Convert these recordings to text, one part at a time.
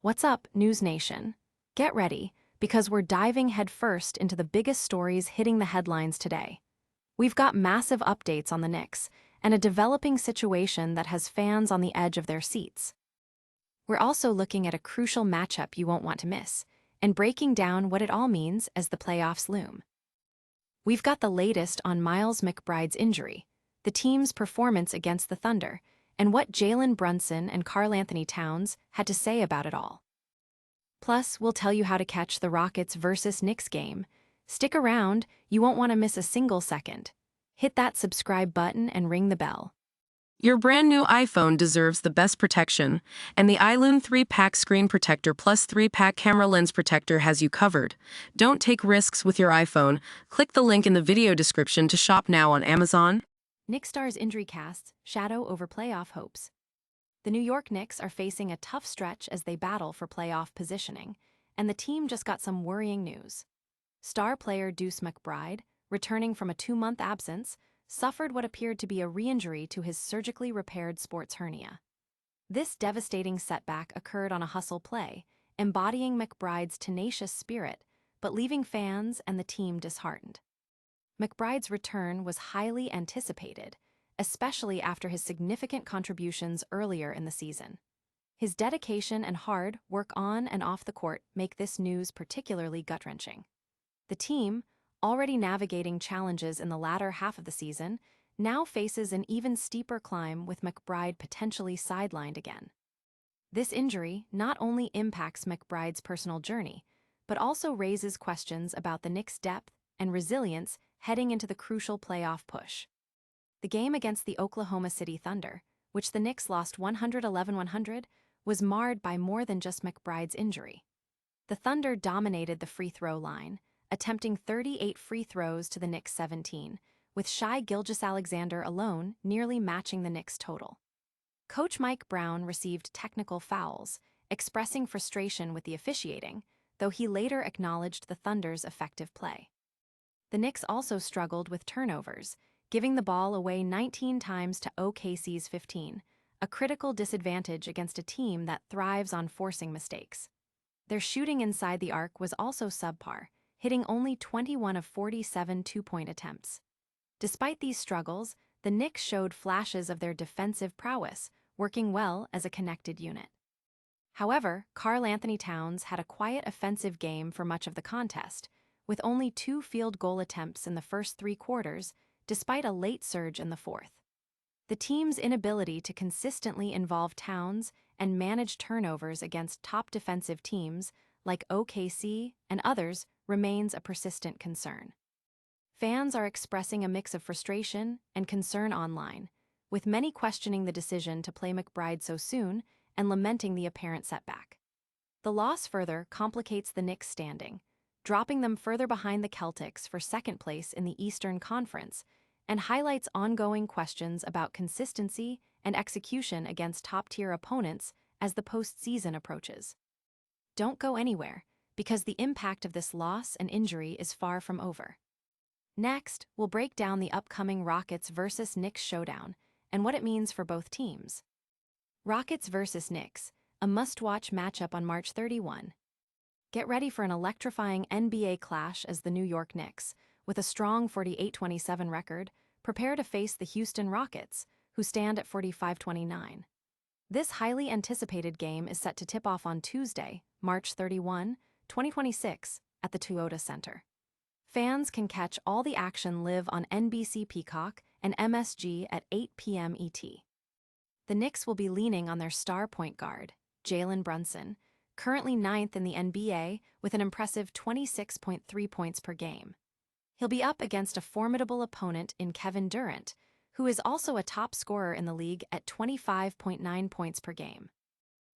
What's up, News Nation? Get ready, because we're diving headfirst into the biggest stories hitting the headlines today. We've got massive updates on the Knicks and a developing situation that has fans on the edge of their seats. We're also looking at a crucial matchup you won't want to miss and breaking down what it all means as the playoffs loom. We've got the latest on Miles McBride's injury, the team's performance against the Thunder, and what Jalen Brunson and Karl-Anthony Towns had to say about it all. Plus, we'll tell you how to catch the Rockets versus Knicks game. Stick around, you won't want to miss a single second. Hit that subscribe button and ring the bell. Your brand new iPhone deserves the best protection, and the iLume 3-Pack Screen Protector Plus 3-Pack Camera Lens Protector has you covered. Don't take risks with your iPhone. Click the link in the video description to shop now on Amazon. Knicks stars injury casts shadow over playoff hopes. The New York Knicks are facing a tough stretch as they battle for playoff positioning, and the team just got some worrying news. Star player Deuce McBride, returning from a 2-month absence, suffered what appeared to be a re-injury to his surgically repaired sports hernia. This devastating setback occurred on a hustle play, embodying McBride's tenacious spirit, but leaving fans and the team disheartened. McBride's return was highly anticipated, especially after his significant contributions earlier in the season. His dedication and hard work on and off the court make this news particularly gut-wrenching. The team, already navigating challenges in the latter half of the season, now faces an even steeper climb with McBride potentially sidelined again. This injury not only impacts McBride's personal journey, but also raises questions about the Knicks' depth and resilience heading into the crucial playoff push. The game against the Oklahoma City Thunder, which the Knicks lost 111-100, was marred by more than just McBride's injury. The Thunder dominated the free throw line, attempting 38 free throws to the Knicks' 17, with Shai Gilgeous-Alexander alone nearly matching the Knicks' total. Coach Mike Brown received technical fouls, expressing frustration with the officiating, though he later acknowledged the Thunder's effective play. The Knicks also struggled with turnovers, giving the ball away 19 times to OKC's 15, a critical disadvantage against a team that thrives on forcing mistakes. Their shooting inside the arc was also subpar, hitting only 21 of 47 two-point attempts. Despite these struggles, the Knicks showed flashes of their defensive prowess, working well as a connected unit. However, Karl-Anthony Towns had a quiet offensive game for much of the contest, with only 2 field goal attempts in the first 3 quarters, despite a late surge in the fourth. The team's inability to consistently involve Towns and manage turnovers against top defensive teams like OKC and others remains a persistent concern. Fans are expressing a mix of frustration and concern online, with many questioning the decision to play McBride so soon and lamenting the apparent setback. The loss further complicates the Knicks' standing, dropping them further behind the Celtics for second place in the Eastern Conference, and highlights ongoing questions about consistency and execution against top-tier opponents as the postseason approaches. Don't go anywhere, because the impact of this loss and injury is far from over. Next, we'll break down the upcoming Rockets versus Knicks showdown and what it means for both teams. Rockets versus Knicks, a must-watch matchup on March 31. Get ready for an electrifying NBA clash as the New York Knicks, with a strong 48-27 record, prepare to face the Houston Rockets, who stand at 45-29. This highly anticipated game is set to tip off on Tuesday, March 31, 2026, at the Toyota Center. Fans can catch all the action live on NBC Peacock and MSG at 8 p.m. ET. The Knicks will be leaning on their star point guard, Jalen Brunson, currently 9th in the NBA with an impressive 26.3 points per game. He'll be up against a formidable opponent in Kevin Durant, who is also a top scorer in the league at 25.9 points per game.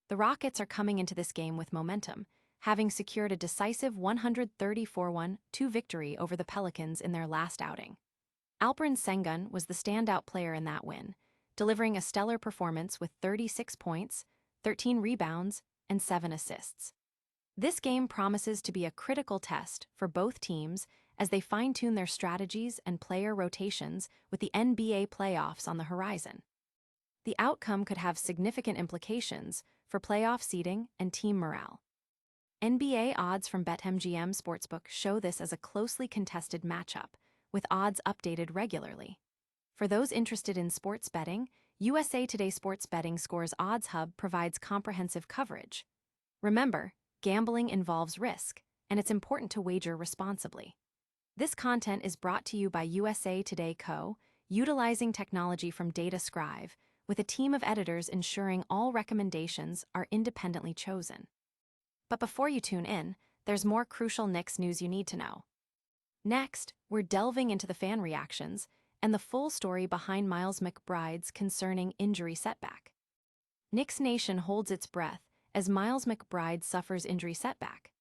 The Rockets are coming into this game with momentum, having secured a decisive 134-1-2 victory over the Pelicans in their last outing. Alperen Sengun was the standout player in that win, delivering a stellar performance with 36 points, 13 rebounds, and 7 assists. This game promises to be a critical test for both teams as they fine-tune their strategies and player rotations with the NBA playoffs on the horizon. The outcome could have significant implications for playoff seeding and team morale. NBA odds from BetMGM Sportsbook show this as a closely contested matchup, with odds updated regularly. For those interested in sports betting, USA Today Sports Betting Scores Odds Hub provides comprehensive coverage. Remember, gambling involves risk, and it's important to wager responsibly. This content is brought to you by USA Today Co., utilizing technology from DataScribe, with a team of editors ensuring all recommendations are independently chosen. But before you tune in, there's more crucial Knicks news you need to know. Next, we're delving into the fan reactions and the full story behind Miles McBride's concerning injury setback. Knicks Nation holds its breath as Miles McBride suffers injury setback.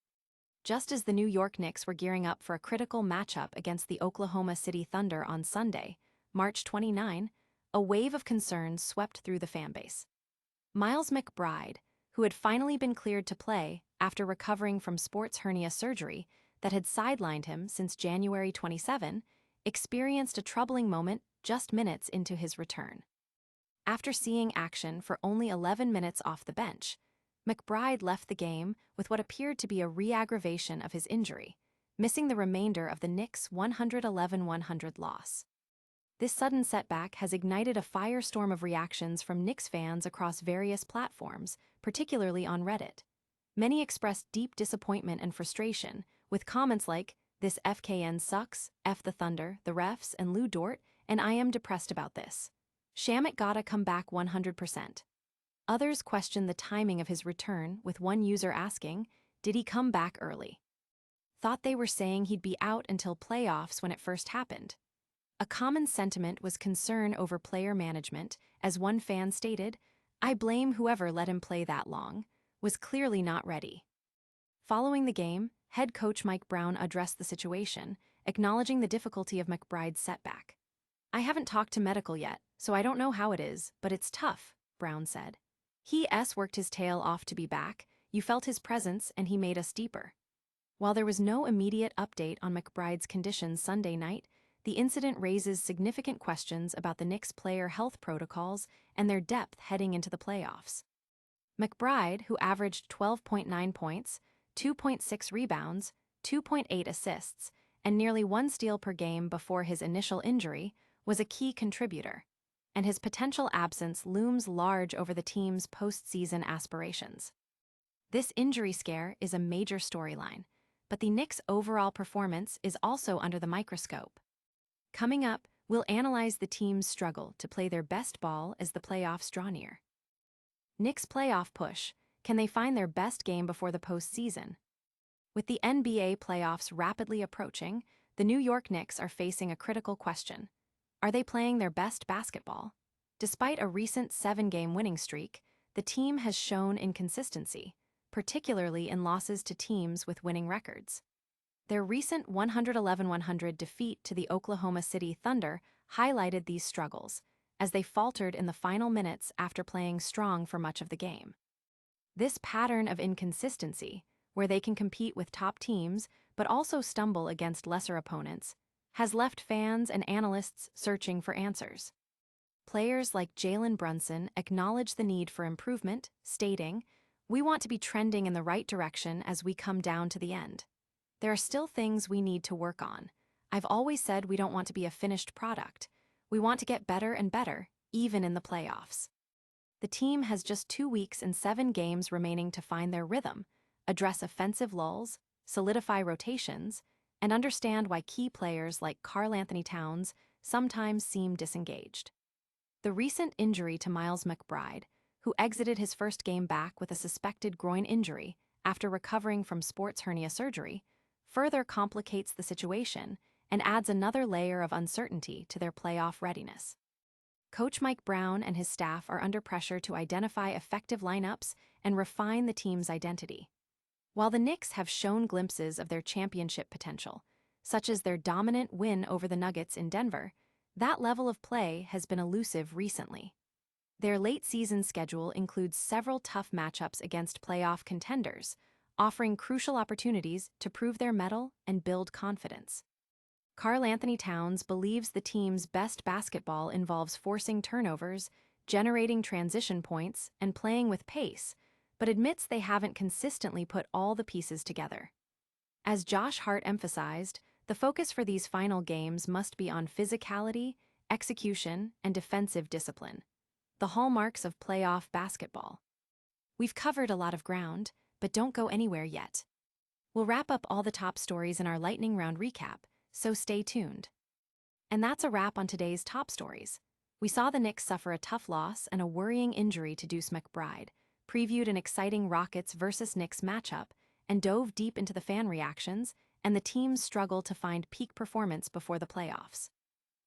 Just as the New York Knicks were gearing up for a critical matchup against the Oklahoma City Thunder on Sunday, March 29, a wave of concerns swept through the fanbase. Miles McBride, who had finally been cleared to play after recovering from sports hernia surgery that had sidelined him since January 27, experienced a troubling moment just minutes into his return. After seeing action for only 11 minutes off the bench, McBride left the game with what appeared to be a re-aggravation of his injury, missing the remainder of the Knicks' 111-100 loss. This sudden setback has ignited a firestorm of reactions from Knicks fans across various platforms, particularly on Reddit. Many expressed deep disappointment and frustration, with comments like, "This FKN sucks, F the Thunder, the refs, and Lou Dort, and I am depressed about this. Shamet gotta come back 100%. Others questioned the timing of his return, with one user asking, "Did he come back early?" Thought they were saying he'd be out until playoffs when it first happened. A common sentiment was concern over player management, as one fan stated, "I blame whoever let him play that long, was clearly not ready." Following the game, head coach Mike Brown addressed the situation, acknowledging the difficulty of McBride's setback. "I haven't talked to medical yet, so I don't know how it is, but it's tough," Brown said. "He worked his tail off to be back, you felt his presence and he made us deeper." While there was no immediate update on McBride's condition Sunday night, the incident raises significant questions about the Knicks' player health protocols and their depth heading into the playoffs. McBride, who averaged 12.9 points, 2.6 rebounds, 2.8 assists, and nearly 1 steal per game before his initial injury, was a key contributor, and his potential absence looms large over the team's postseason aspirations. This injury scare is a major storyline, but the Knicks' overall performance is also under the microscope. Coming up, we'll analyze the team's struggle to play their best ball as the playoffs draw near. Knicks' playoff push, can they find their best game before the postseason? With the NBA playoffs rapidly approaching, the New York Knicks are facing a critical question. Are they playing their best basketball? Despite a recent 7-game winning streak, the team has shown inconsistency, particularly in losses to teams with winning records. Their recent 111-100 defeat to the Oklahoma City Thunder highlighted these struggles, as they faltered in the final minutes after playing strong for much of the game. This pattern of inconsistency, where they can compete with top teams but also stumble against lesser opponents, has left fans and analysts searching for answers. Players like Jalen Brunson acknowledge the need for improvement, stating, "We want to be trending in the right direction as we come down to the end. There are still things we need to work on. I've always said we don't want to be a finished product. We want to get better and better, even in the playoffs." The team has just 2 weeks and 7 games remaining to find their rhythm, address offensive lulls, solidify rotations, and understand why key players like Karl-Anthony Towns sometimes seem disengaged. The recent injury to Miles McBride, who exited his first game back with a suspected groin injury after recovering from sports hernia surgery, further complicates the situation and adds another layer of uncertainty to their playoff readiness. Coach Mike Brown and his staff are under pressure to identify effective lineups and refine the team's identity. While the Knicks have shown glimpses of their championship potential, such as their dominant win over the Nuggets in Denver, that level of play has been elusive recently. Their late-season schedule includes several tough matchups against playoff contenders, offering crucial opportunities to prove their mettle and build confidence. Karl-Anthony Towns believes the team's best basketball involves forcing turnovers, generating transition points and playing with pace, but admits they haven't consistently put all the pieces together. As Josh Hart emphasized, the focus for these final games must be on physicality, execution, and defensive discipline, the hallmarks of playoff basketball. We've covered a lot of ground, but don't go anywhere yet. We'll wrap up all the top stories in our lightning round recap, so stay tuned. And that's a wrap on today's top stories. We saw the Knicks suffer a tough loss and a worrying injury to Deuce McBride, previewed an exciting Rockets versus Knicks matchup, and dove deep into the fan reactions and the team's struggle to find peak performance before the playoffs.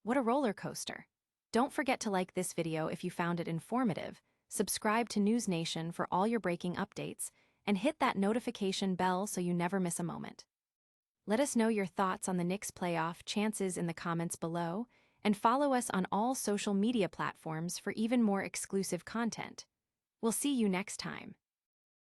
What a roller coaster! Don't forget to like this video if you found it informative, subscribe to News Nation for all your breaking updates, and hit that notification bell so you never miss a moment. Let us know your thoughts on the Knicks' playoff chances in the comments below, and follow us on all social media platforms for even more exclusive content. We'll see you next time.